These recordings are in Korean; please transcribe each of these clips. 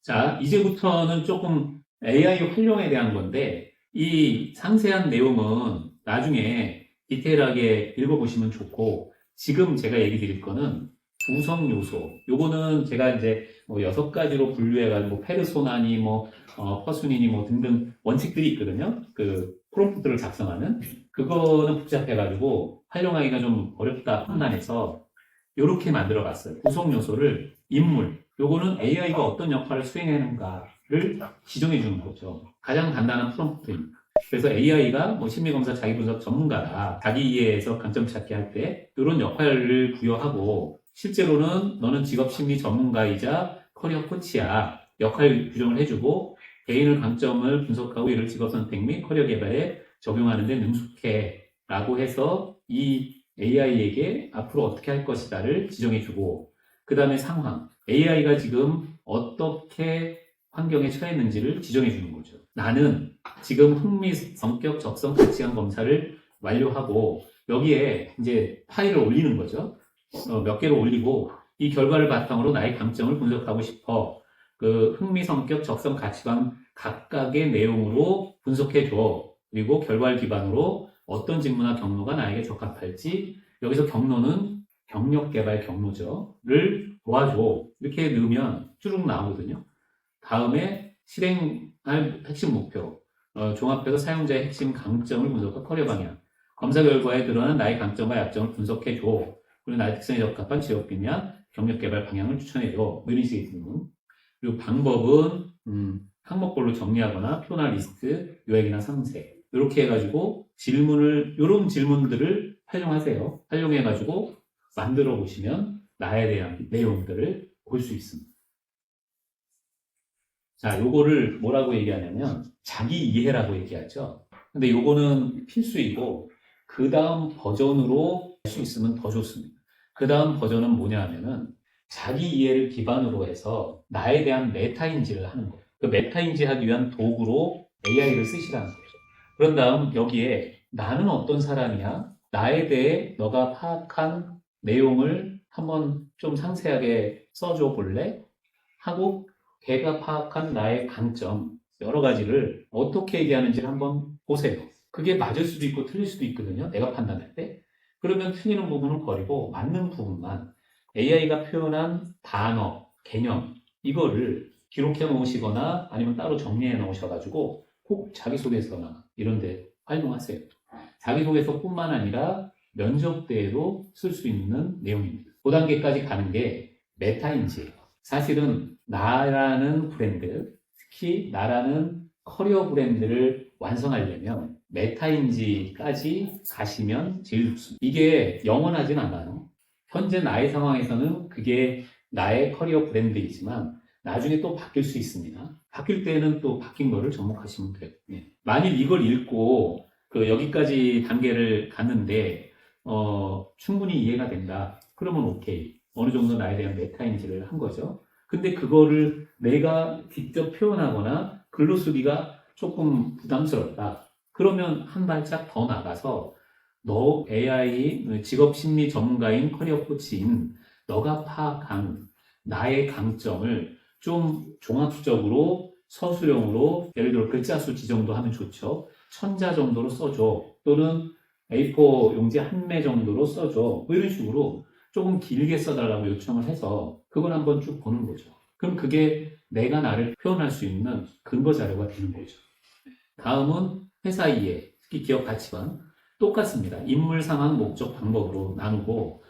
자, 이제부터는 조금 AI 활용에 대한 건데, 이 상세한 내용은 나중에 디테일하게 읽어보시면 좋고, 지금 제가 얘기 드릴 거는 구성 요소. 요거는 제가 이제 뭐 6가지로 분류해가지고, 페르소나니, 퍼스니니 뭐 등등 원칙들이 있거든요. 그 프롬프트를 작성하는. 그거는 복잡해가지고, 활용하기가 좀 어렵다 판단해서, 요렇게 만들어 봤어요. 구성 요소를 인물. 요거는 AI가 어떤 역할을 수행하는가를 지정해 주는 거죠. 가장 간단한 프롬프트입니다. 그래서 AI가 뭐 심리검사 자기분석 전문가다. 자기 이해에서 강점 찾기 할 때 이런 역할을 부여하고 실제로는 너는 직업 심리 전문가이자 커리어 코치야. 역할 규정을 해주고 개인의 강점을 분석하고 이를 직업 선택 및 커리어 개발에 적용하는 데 능숙해. 라고 해서 이 AI에게 앞으로 어떻게 할 것이다를 지정해주고 그 다음에 상황, AI가 지금 어떻게 환경에 처했는지를 지정해주는 거죠. 나는 지금 흥미, 성격, 적성, 가치관 검사를 완료하고 여기에 이제 파일을 올리는 거죠. 몇 개를 올리고 이 결과를 바탕으로 나의 강점을 분석하고 싶어. 그 흥미, 성격, 적성, 가치관 각각의 내용으로 분석해줘. 그리고 결과를 기반으로 어떤 직무나 경로가 나에게 적합할지 여기서 경로는 경력 개발 경로죠.를 도와줘. 이렇게 넣으면 쭈룩 나오거든요. 다음에 실행할 핵심 목표, 종합해서 사용자의 핵심 강점을 분석한 커리어 방향, 검사 결과에 드러난 나의 강점과 약점을 분석해줘. 그리고 나의 특성에 적합한 직업 분야, 경력 개발 방향을 추천해줘. 뭐 이런 식의 질문. 그리고 방법은 항목별로 정리하거나 표나 리스트, 요약이나 상세. 이렇게 해가지고 이런 질문들을 활용하세요. 활용해가지고 만들어 보시면 나에 대한 내용들을 볼 수 있습니다. 자, 요거를 뭐라고 얘기하냐면 자기 이해라고 얘기하죠. 근데 요거는 필수이고 그 다음 버전으로 할 수 있으면 더 좋습니다. 그 다음 버전은 뭐냐 하면은 자기 이해를 기반으로 해서 나에 대한 메타인지를 하는 거예요. 그 메타인지 하기 위한 도구로 AI를 쓰시라는 거죠. 그런 다음 여기에 나는 어떤 사람이야? 나에 대해 너가 파악한 내용을 한번 좀 상세하게 써줘 볼래? 하고 걔가 파악한 나의 강점 여러 가지를 어떻게 얘기하는지 한번 보세요. 그게 맞을 수도 있고 틀릴 수도 있거든요. 내가 판단할 때. 그러면 틀리는 부분은 버리고 맞는 부분만 AI가 표현한 단어, 개념 이거를 기록해 놓으시거나 아니면 따로 정리해 놓으셔가지고 꼭 자기소개서나 이런 데 활용하세요. 자기소개서뿐만 아니라 면접 때에도 쓸 수 있는 내용입니다. 그 단계까지 가는 게 메타인지예요. 사실은 나라는 브랜드, 특히 나라는 커리어 브랜드를 완성하려면 메타인지까지 가시면 제일 좋습니다. 이게 영원하진 않아요. 현재 나의 상황에서는 그게 나의 커리어 브랜드이지만 나중에 또 바뀔 수 있습니다. 바뀔 때는 또 바뀐 거를 접목하시면 돼요. 만일 이걸 읽고 여기까지 단계를 갔는데 충분히 이해가 된다. 그러면 오케이. 어느 정도 나에 대한 메타인지를 한 거죠. 근데 그거를 내가 직접 표현하거나 글로 쓰기가 조금 부담스럽다. 그러면 한 발짝 더 나가서 너 AI 직업 심리 전문가인 커리어 코치인 너가 파악한 나의 강점을 좀 종합적으로 서술형으로 예를 들어 글자 수 지정도 하면 좋죠. 1000자 정도로 써줘. 또는 A4 용지 한 매 정도로 써줘. 뭐 이런 식으로 조금 길게 써달라고 요청을 해서 그걸 한번 쭉 보는 거죠. 그럼 그게 내가 나를 표현할 수 있는 근거 자료가 되는 거죠. 다음은 회사 이해, 특히 기업 가치관. 똑같습니다. 인물, 상황, 목적, 방법으로 나누고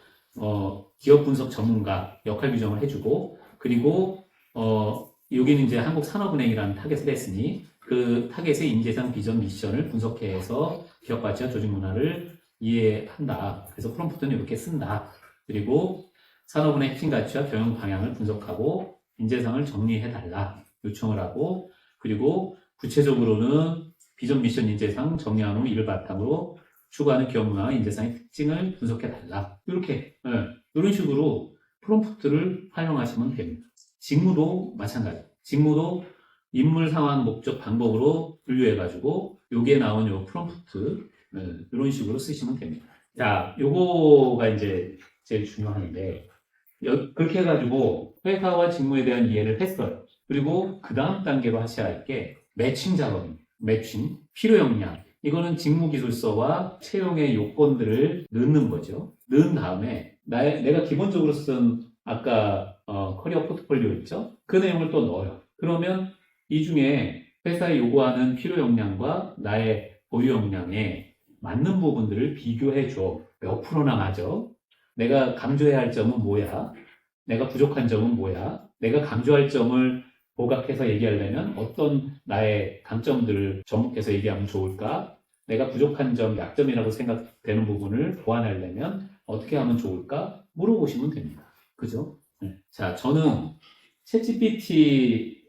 기업 분석 전문가 역할 규정을 해주고 그리고 여기는 이제 한국산업은행이라는 타겟을 했으니 그 타겟의 인재상 비전 미션을 분석해서 기업 가치와 조직 문화를 이해한다. 그래서 프롬프트는 이렇게 쓴다. 그리고 산업은행 핵심 가치와 경영 방향을 분석하고 인재상을 정리해달라 요청을 하고 그리고 구체적으로는 비전 미션 인재상 정리한 후 이를 바탕으로 추구하는 기업 문화와 인재상의 특징을 분석해달라. 이렇게 이런 식으로 프롬프트를 활용하시면 됩니다. 직무도 마찬가지. 직무도 인물, 상황, 목적, 방법으로 분류해가지고 여기에 나온 요 프롬프트 이런 식으로 쓰시면 됩니다. 자, 요거가 이제 제일 중요한데 그렇게 해가지고 회사와 직무에 대한 이해를 했어요. 그리고 그 다음 단계로 하셔야 할 게 매칭 작업입니다. 매칭, 필요 역량. 이거는 직무기술서와 채용의 요건들을 넣는 거죠. 넣은 다음에 내가 기본적으로 쓴 아까 커리어 포트폴리오 있죠? 그 내용을 또 넣어요. 그러면 이 중에 회사에 요구하는 필요 역량과 나의 보유 역량에 맞는 부분들을 비교해 줘. 몇 프로나 맞아? 내가 강조해야 할 점은 뭐야? 내가 부족한 점은 뭐야? 내가 강조할 점을 보강해서 얘기하려면 어떤 나의 강점들을 접목해서 얘기하면 좋을까? 내가 부족한 점, 약점이라고 생각되는 부분을 보완하려면 어떻게 하면 좋을까? 물어보시면 됩니다. 그죠? 네. 자, 저는 챗GPT를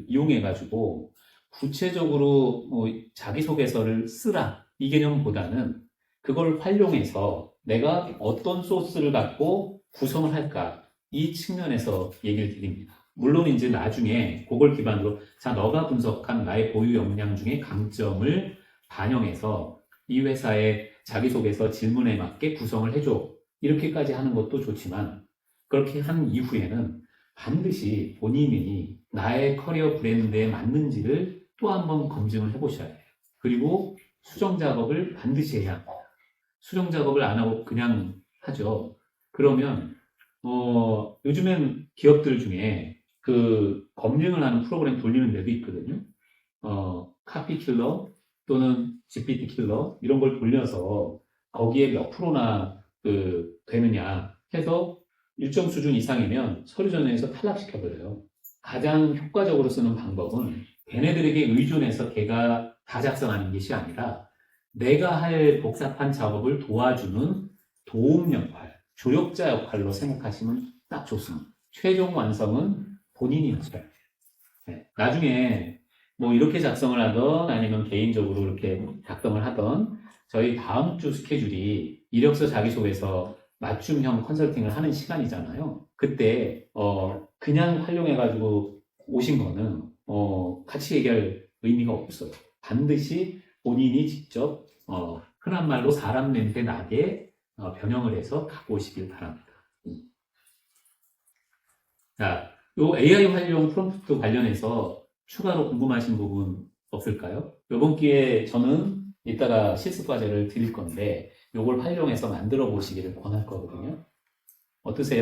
이용해가지고 구체적으로 자기소개서를 쓰라 이 개념보다는 그걸 활용해서 내가 어떤 소스를 갖고 구성을 할까 이 측면에서 얘기를 드립니다. 물론 이제 나중에 그걸 기반으로 자 너가 분석한 나의 보유 역량 중에 강점을 반영해서 이 회사의 자기소개서 질문에 맞게 구성을 해줘 이렇게까지 하는 것도 좋지만 그렇게 한 이후에는 반드시 본인이 나의 커리어 브랜드에 맞는지를 또 한번 검증을 해보셔야 해요. 그리고 수정 작업을 반드시 해야 합니다. 수정 작업을 안 하고 그냥 하죠. 그러면 요즘엔 기업들 중에 그 검증을 하는 프로그램 돌리는 데도 있거든요. 카피 킬러 또는 GPT 킬러 이런 걸 돌려서 거기에 몇 프로나 되느냐 해서 일정 수준 이상이면 서류 전형에서 탈락시켜버려요. 가장 효과적으로 쓰는 방법은 걔네들에게 의존해서 걔가 다 작성하는 것이 아니라 내가 할 복잡한 작업을 도와주는 도움 역할, 조력자 역할로 생각하시면 딱 좋습니다. 최종 완성은 본인이 하셔야 돼요. 네. 나중에 뭐 이렇게 작성을 하던 아니면 개인적으로 이렇게 작성을 하던 저희 다음 주 스케줄이 이력서 자기소개서 맞춤형 컨설팅을 하는 시간이잖아요. 그때 그냥 활용해가지고 오신 거는 같이 얘기할 의미가 없어요. 반드시 본인이 직접 흔한 말로 사람 냄새 나게 변형을 해서 갖고 오시길 바랍니다. 자, 요 AI 활용 프롬프트 관련해서 추가로 궁금하신 부분 없을까요? 이번 기회에 저는 이따가 실습 과제를 드릴 건데 요걸 활용해서 만들어 보시기를 권할 거거든요. 어떠세요?